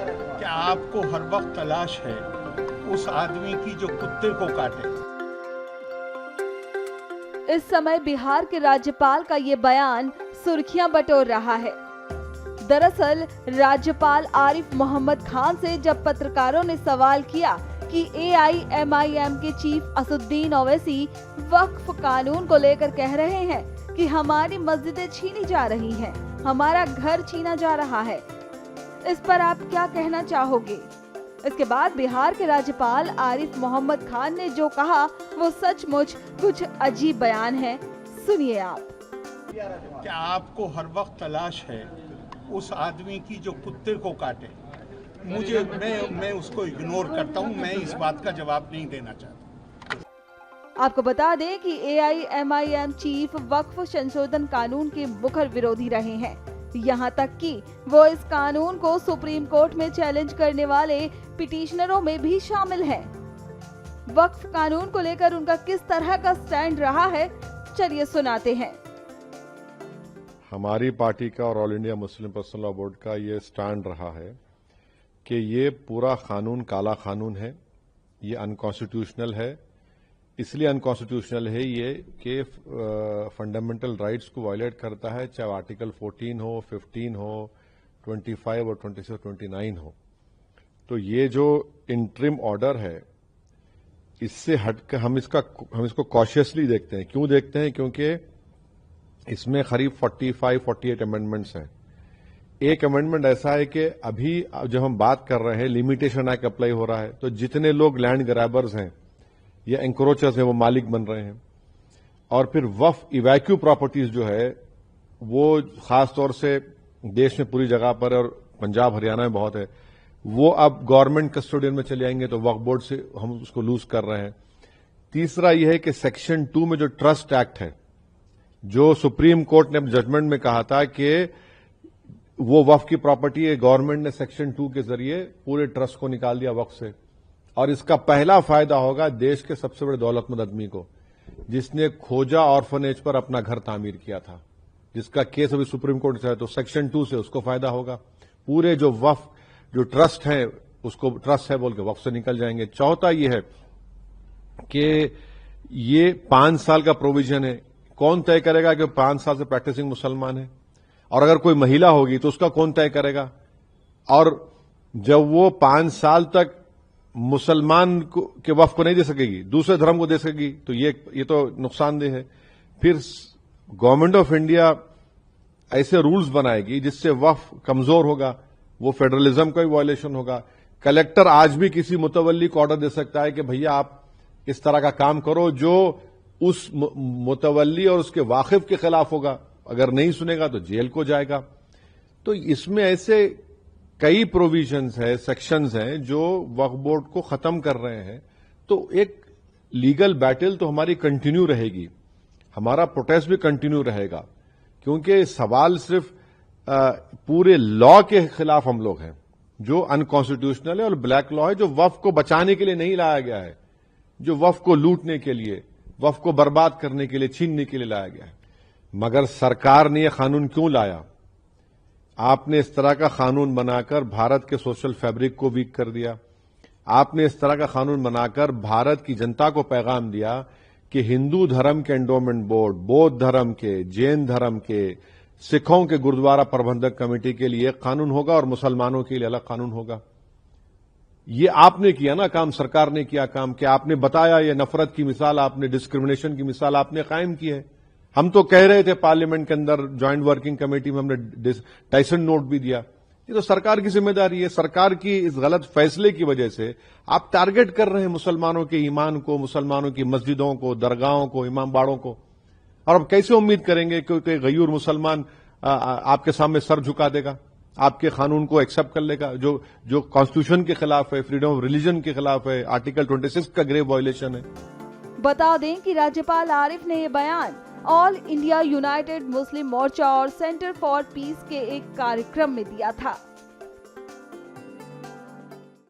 क्या आपको हर वक्त तलाश है उस आदमी की जो कुत्ते को काटे? इस समय बिहार के राज्यपाल का ये बयान सुर्खियां बटोर रहा है। दरअसल राज्यपाल आरिफ मोहम्मद खान से जब पत्रकारों ने सवाल किया कि AIMIM के चीफ असदुद्दीन ओवैसी वक्फ कानून को लेकर कह रहे हैं कि हमारी मस्जिदें छीनी जा रही हैं, हमारा घर छीना जा रहा है, इस पर आप क्या कहना चाहोगे? इसके बाद बिहार के राज्यपाल आरिफ मोहम्मद खान ने जो कहा वो सचमुच कुछ अजीब बयान है। सुनिए आप। क्या आपको हर वक्त तलाश है उस आदमी की जो कुत्ते को काटे? मैं उसको इग्नोर करता हूं, मैं इस बात का जवाब नहीं देना चाहता। आपको बता दें कि AIMIM चीफ वक्फ संशोधन कानून के मुखर विरोधी रहे हैं, यहाँ तक कि वो इस कानून को सुप्रीम कोर्ट में चैलेंज करने वाले पिटिशनरों में भी शामिल हैं। वक्फ कानून को लेकर उनका किस तरह का स्टैंड रहा है, चलिए सुनाते हैं। हमारी पार्टी का और all India Muslim personal law board का ये स्टैंड रहा है कि ये पूरा कानून काला कानून है, ये अनकॉन्स्टिट्यूशनल है। इसलिए अनकॉन्स्टिट्यूशनल है ये कि फंडामेंटल राइट्स को वायलेट करता है, चाहे आर्टिकल 14 हो, 15 हो, 25 और 26 और 29 हो। तो ये जो इंटरिम ऑर्डर है, इससे हटकर हम इसको कॉशियसली देखते हैं। क्यों देखते हैं? क्योंकि इसमें करीब 45-48 अमेंडमेंट्स हैं। एक अमेंडमेंट ऐसा है कि अभी जब हम बात कर रहे हैं, लिमिटेशन एक्ट अप्लाई हो रहा है, तो जितने लोग लैंड ग्रैबर्स हैं या एंक्रोचर्स हैं वो मालिक बन रहे हैं। और फिर वक्फ इवैक्यू प्रॉपर्टीज जो है वो खासतौर से देश में पूरी जगह पर और पंजाब हरियाणा में बहुत है, वो अब गवर्नमेंट कस्टोडियन में चले आएंगे, तो वक्फ बोर्ड से हम उसको लूज कर रहे हैं। तीसरा यह है कि सेक्शन 2 में जो ट्रस्ट एक्ट है, जो सुप्रीम कोर्ट ने जजमेंट में कहा था कि वो वक्फ की प्रॉपर्टी है, गवर्नमेंट ने सेक्शन 2 के जरिए पूरे ट्रस्ट को निकाल दिया वक्फ से। और इसका पहला फायदा होगा देश के सबसे बड़े दौलतमंद आदमी को, जिसने खोजा ऑर्फनेज पर अपना घर तामीर किया था, जिसका केस अभी सुप्रीम कोर्ट से है, तो सेक्शन 2 से उसको फायदा होगा। पूरे जो वक्फ जो ट्रस्ट है, उसको ट्रस्ट है बोल के वक्फ से निकल जाएंगे। चौथा यह है कि ये 5 साल का प्रोविजन है। कौन तय करेगा कि 5 साल से प्रैक्टिसिंग मुसलमान है? और अगर कोई महिला होगी तो उसका कौन तय करेगा? और जब वो 5 साल तक मुसलमान के वक्फ को नहीं दे सकेगी, दूसरे धर्म को दे सकेगी, तो ये तो नुकसानदेह है। फिर गवर्नमेंट ऑफ इंडिया ऐसे रूल्स बनाएगी जिससे वक्फ कमजोर होगा, वो फेडरलिज्म का भी वायलेशन होगा। कलेक्टर आज भी किसी मुतवल्ली को ऑर्डर दे सकता है कि भैया आप इस तरह का काम करो जो उस मुतवल्ली और उसके वाकिफ के खिलाफ होगा। अगर नहीं सुनेगा तो जेल को जाएगा। तो इसमें ऐसे कई प्रोविजंस है, सेक्शंस हैं जो वक्फ बोर्ड को खत्म कर रहे हैं। तो एक लीगल बैटल तो हमारी कंटिन्यू रहेगी, हमारा प्रोटेस्ट भी कंटिन्यू रहेगा, क्योंकि सवाल सिर्फ पूरे लॉ के खिलाफ हम लोग हैं जो अनकॉन्स्टिट्यूशनल है, और ब्लैक लॉ है जो वक्फ को बचाने के लिए नहीं लाया गया है, जो वक्फ को लूटने के लिए, वक्फ को बर्बाद करने के लिए, छीनने के लिए लाया गया है। मगर सरकार ने यह कानून क्यों लाया? आपने इस तरह का कानून बनाकर भारत के सोशल फैब्रिक को वीक कर दिया। आपने इस तरह का कानून बनाकर भारत की जनता को पैगाम दिया कि हिंदू धर्म के एंडोमेंट बोर्ड, बौद्ध धर्म के, जैन धर्म के, सिखों के गुरुद्वारा प्रबंधक कमेटी के लिए एक कानून होगा और मुसलमानों के लिए अलग कानून होगा। ये आपने किया ना काम, सरकार ने किया काम कि आपने बताया, ये नफरत की मिसाल आपने, डिस्क्रिमिनेशन की मिसाल आपने कायम की है। हम तो कह रहे थे पार्लियामेंट के अंदर, ज्वाइंट वर्किंग कमेटी में हमने टाइसन नोट भी दिया। ये तो सरकार की जिम्मेदारी है। सरकार की इस गलत फैसले की वजह से आप टारगेट कर रहे हैं मुसलमानों के ईमान को, मुसलमानों की मस्जिदों को, दरगाहों को, इमाम बाड़ों को। और अब कैसे उम्मीद करेंगे कि कोई गयूर मुसलमान आपके सामने सर झुका देगा, आपके कानून को एक्सेप्ट कर लेगा, जो कॉन्स्टिट्यूशन के खिलाफ है, फ्रीडम ऑफ रिलीजन के खिलाफ है, आर्टिकल 26 का ग्रेव वायलेशन है। बता दें कि राज्यपाल आरिफ ने ये बयान ऑल इंडिया यूनाइटेड मुस्लिम मोर्चा और सेंटर फॉर पीस के एक कार्यक्रम में दिया था।